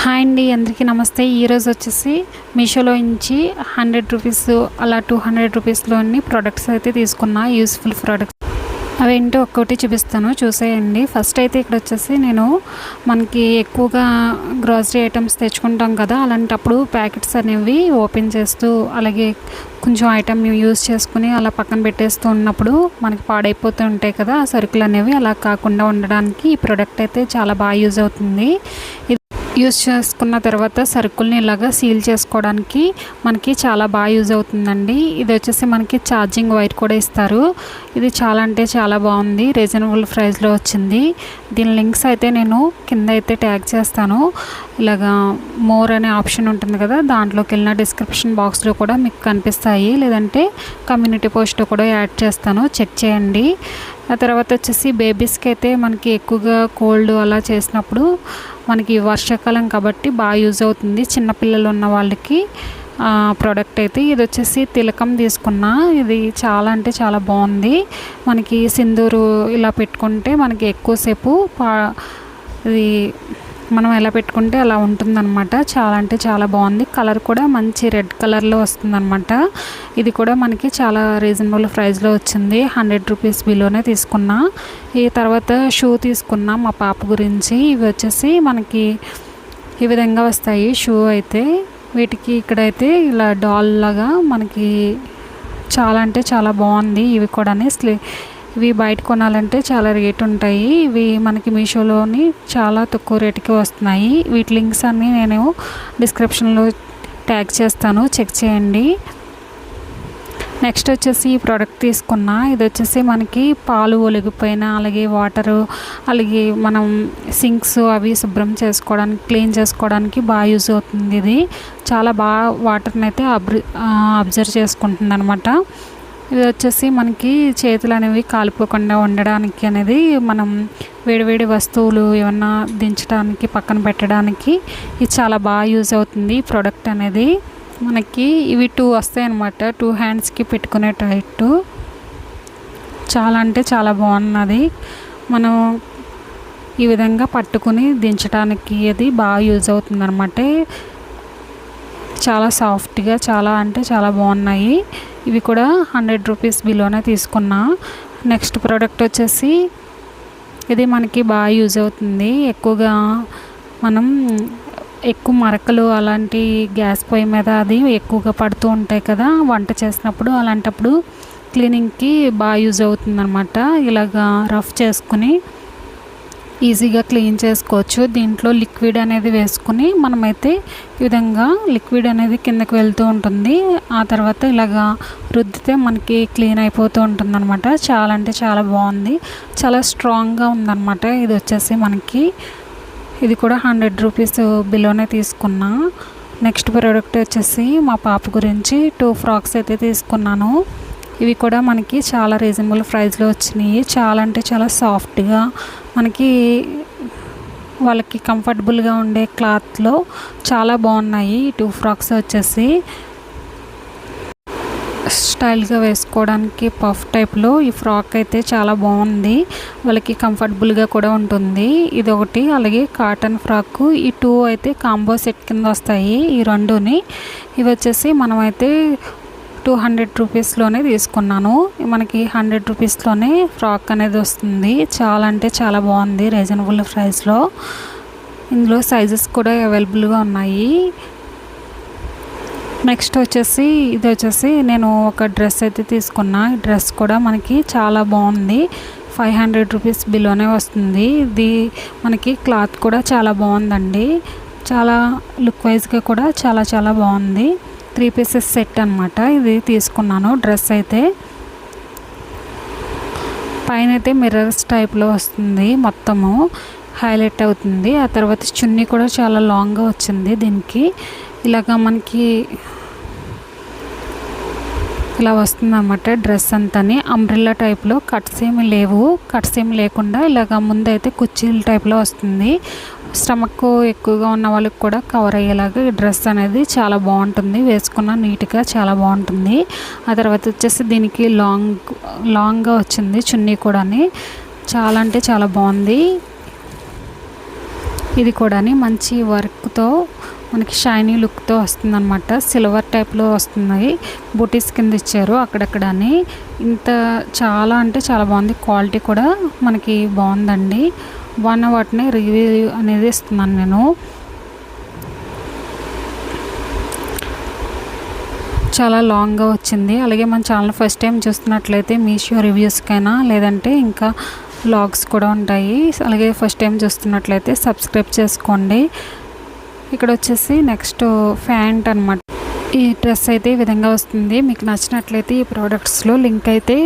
Hi అండి, అందరికీ నమస్తే. ఈరోజు వచ్చేసి మీషోలో నుంచి 100 రూపీస్ అలా 200 రూపీస్లోని ప్రోడక్ట్స్ అయితే తీసుకున్నా, యూస్ఫుల్ ప్రోడక్ట్స్. అవేంటో ఒక్కొక్కటి చూపిస్తాను, చూసేయండి. ఫస్ట్ అయితే ఇక్కడ వచ్చేసి నేను మనకి ఎక్కువగా గ్రాసరీ ఐటమ్స్ తెచ్చుకుంటాం కదా, అలాంటప్పుడు ప్యాకెట్స్ అనేవి ఓపెన్ చేస్తూ అలాగే కొంచెం ఐటమ్ యూజ్ చేసుకుని అలా పక్కన పెట్టేస్తూ ఉన్నప్పుడు మనకి పాడైపోతూ ఉంటాయి కదా, ఆ సరుకులు అనేవి అలా కాకుండా ఉండడానికి ఈ ప్రోడక్ట్ అయితే చాలా బాగా యూజ్ అవుతుంది. యూజ్ చేసుకున్న తర్వాత సరుకుల్ని ఇలాగా సీల్ చేసుకోవడానికి మనకి చాలా బాగా యూజ్ అవుతుందండి. ఇది వచ్చేసి మనకి ఛార్జింగ్ వైర్ కూడా ఇస్తారు. ఇది చాలా అంటే చాలా బాగుంది, రీజనబుల్ ప్రైస్లో వచ్చింది. దీని లింక్స్ అయితే నేను కింద అయితే ట్యాగ్ చేస్తాను. ఇలాగా మోర్ అనే ఆప్షన్ ఉంటుంది కదా, దాంట్లోకి వెళ్ళిన డిస్క్రిప్షన్ బాక్స్లో కూడా మీకు కనిపిస్తాయి, లేదంటే కమ్యూనిటీ పోస్ట్లో కూడా యాడ్ చేస్తాను, చెక్ చేయండి. ఆ తర్వాత వచ్చేసి బేబీస్కి అయితే మనకి ఎక్కువగా కోల్డ్ అలా చేసినప్పుడు మనకి వర్షాకాలం కాబట్టి బాగా యూజ్ అవుతుంది చిన్నపిల్లలు ఉన్న వాళ్ళకి ప్రోడక్ట్ అయితే. ఇది వచ్చేసి తిలకం తీసుకున్నా, ఇది చాలా అంటే చాలా బాగుంది. మనకి సింధూరు ఇలా పెట్టుకుంటే మనకి ఎక్కువసేపు ఇది మనం ఎలా పెట్టుకుంటే అలా ఉంటుందన్నమాట. చాలా అంటే చాలా బాగుంది. కలర్ కూడా మంచి రెడ్ కలర్లో వస్తుందన్నమాట. ఇది కూడా మనకి చాలా రీజనబుల్ ప్రైస్లో వచ్చింది, 100 రూపీస్ బిలోనే తీసుకున్నా. ఈ తర్వాత షూ తీసుకున్నా మా పాప గురించి. ఇవి వచ్చేసి మనకి ఈ విధంగా వస్తాయి షూ అయితే. వీటికి ఇక్కడైతే ఇలా డాల్ లాగా మనకి చాలా అంటే చాలా బాగుంది. ఇవి కూడా ఇవి బయట కొనాలంటే చాలా రేట్ ఉంటాయి, ఇవి మనకి మీషోలోని చాలా తక్కువ రేటుకి వస్తున్నాయి. వీటి లింక్స్ అన్నీ నేను డిస్క్రిప్షన్లో ట్యాగ్ చేస్తాను, చెక్ చేయండి. నెక్స్ట్ వచ్చేసి ఈ ప్రోడక్ట్ తీసుకున్నా. ఇది వచ్చేసి మనకి పాలు ఒలిగిపోయిన అలాగే వాటరు అలాగే మనం సింక్స్ అవి శుభ్రం చేసుకోవడానికి క్లీన్ చేసుకోవడానికి బాగా యూజ్ అవుతుంది. ఇది చాలా బాగా వాటర్ని అయితే అబ్జర్వ్ చేసుకుంటుంది అనమాట. ఇది వచ్చేసి మనకి చేతులు అనేవి కాలిపోకుండా ఉండడానికి అనేది, మనం వేడివేడి వస్తువులు ఏమన్నా దించడానికి పక్కన పెట్టడానికి ఇది చాలా బాగా యూజ్ అవుతుంది ప్రోడక్ట్ అనేది. మనకి ఇవి 2 వస్తాయి అన్నమాట, 2 హ్యాండ్స్కి పెట్టుకునే టైట్. చాలా అంటే చాలా బాగున్నది. మనం ఈ విధంగా పట్టుకుని దించడానికి అది బాగా యూజ్ అవుతుంది అనమాట. చాలా సాఫ్ట్గా చాలా అంటే చాలా బాగున్నాయి. ఇవి కూడా 100 రూపీస్ బిలోనే తీసుకున్నా. నెక్స్ట్ ప్రోడక్ట్ వచ్చేసి ఇది మనకి బాగా యూజ్ అవుతుంది. ఎక్కువగా మనం ఎక్కువ మరకలు అలాంటి గ్యాస్ పొయ్యి మీద అది ఎక్కువగా పడుతూ ఉంటాయి కదా వంట చేసినప్పుడు, అలాంటప్పుడు క్లీనింగ్కి బాగా యూజ్ అవుతుంది అనమాట. ఇలాగా రఫ్ చేసుకుని ఈజీగా క్లీన్ చేసుకోవచ్చు. దీంట్లో లిక్విడ్ అనేది వేసుకుని మనమైతే ఈ విధంగా లిక్విడ్ అనేది కిందకి వెళ్తూ ఉంటుంది, ఆ తర్వాత ఇలాగా రుద్దితే మనకి క్లీన్ అయిపోతూ ఉంటుంది అనమాట. చాలా అంటే చాలా బాగుంది, చాలా స్ట్రాంగ్గా ఉందన్నమాట. ఇది వచ్చేసి మనకి ఇది కూడా 100 రూపీస్ బిలోనే తీసుకున్నా. నెక్స్ట్ ప్రోడక్ట్ వచ్చేసి మా పాప గురించి 2 ఫ్రాక్స్ అయితే తీసుకున్నాను. ఇవి కూడా మనకి చాలా రీజనబుల్ ప్రైస్లో వచ్చినాయి. చాలా అంటే చాలా సాఫ్ట్గా మనకి వాళ్ళకి కంఫర్టబుల్గా ఉండే క్లాత్లో చాలా బాగున్నాయి. 2 ఫ్రాక్స్ వచ్చేసి స్టైల్గా వేసుకోవడానికి పఫ్ టైప్లో ఈ ఫ్రాక్ అయితే చాలా బాగుంది, వాళ్ళకి కంఫర్టబుల్గా కూడా ఉంటుంది. ఇది ఒకటి, అలాగే కాటన్ ఫ్రాక్. ఈ 2 అయితే కాంబో సెట్ కింద వస్తాయి, ఈ రెండుని. ఇవి వచ్చేసి మనమైతే 200 రూపీస్లోనే తీసుకున్నాను. మనకి 100 రూపీస్లోనే ఫ్రాక్ అనేది వస్తుంది. చాలా అంటే చాలా బాగుంది, రీజనబుల్ ప్రైస్లో. ఇందులో సైజెస్ కూడా అవైలబుల్గా ఉన్నాయి. నెక్స్ట్ వచ్చేసి ఇది వచ్చేసి నేను ఒక డ్రెస్ అయితే తీసుకున్నా. ఈ డ్రెస్ కూడా మనకి చాలా బాగుంది, 500 రూపీస్ బిలోనే వస్తుంది. ఇది మనకి క్లాత్ కూడా చాలా బాగుందండి, చాలా లుక్ వైజ్గా కూడా చాలా చాలా బాగుంది. 3 పీసెస్ సెట్ అనమాట. ఇది తీసుకున్నాను డ్రెస్ అయితే. పైన అయితే మిర్రర్స్ టైప్లో వస్తుంది, మొత్తము హైలైట్ అవుతుంది. ఆ తర్వాత చున్నీ కూడా చాలా లాంగ్గా వచ్చింది దీనికి. ఇలాగా మనకి ఇలా వస్తుంది అన్నమాట డ్రెస్ అంతాని. అంబ్రెల్లా టైప్లో కట్స్ ఏమి లేవు, కట్స్ ఏమి లేకుండా ఇలాగ ముందైతే కుర్చీల టైప్లో వస్తుంది. స్టమక్ ఎక్కువగా ఉన్న వాళ్ళకి కూడా కవర్ అయ్యేలాగా ఈ డ్రెస్ అనేది చాలా బాగుంటుంది, వేసుకున్న నీట్గా చాలా బాగుంటుంది. ఆ తర్వాత వచ్చేసి దీనికి లాంగ్గా వచ్చింది చున్నీ కూడా, చాలా అంటే చాలా బాగుంది. ఇది కూడా మంచి వర్క్తో మనకి షైనీ లుక్తో వస్తుందన్నమాట. సిల్వర్ టైప్లో వస్తున్నాయి, బూటీస్ కింద ఇచ్చారు అక్కడక్కడని. ఇంత చాలా అంటే చాలా బాగుంది, క్వాలిటీ కూడా మనకి బాగుందండి. వాటిని రివ్యూ అనేది ఇస్తున్నాను నేను. చాలా లాంగ్గా వచ్చింది. అలాగే మన ఛానల్ ఫస్ట్ టైం చూస్తున్నట్లయితే మీషో రివ్యూస్కైనా లేదంటే ఇంకా వ్లాగ్స్ కూడా ఉంటాయి. అలాగే ఫస్ట్ టైం చూస్తున్నట్లయితే సబ్స్క్రైబ్ చేసుకోండి. ఇక్కడ వచ్చేసి నెక్స్ట్ ప్యాంట్ అనమాట. ఈ డ్రెస్ అయితే ఈ విధంగా వస్తుంది. మీకు నచ్చినట్లయితే ఈ ప్రోడక్ట్స్లో లింక్ అయితే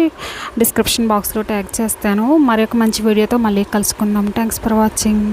డిస్క్రిప్షన్ బాక్స్లో ట్యాగ్ చేస్తాను. మరొక మంచి వీడియోతో మళ్ళీ కలుసుకుందాం. Thanks for watching.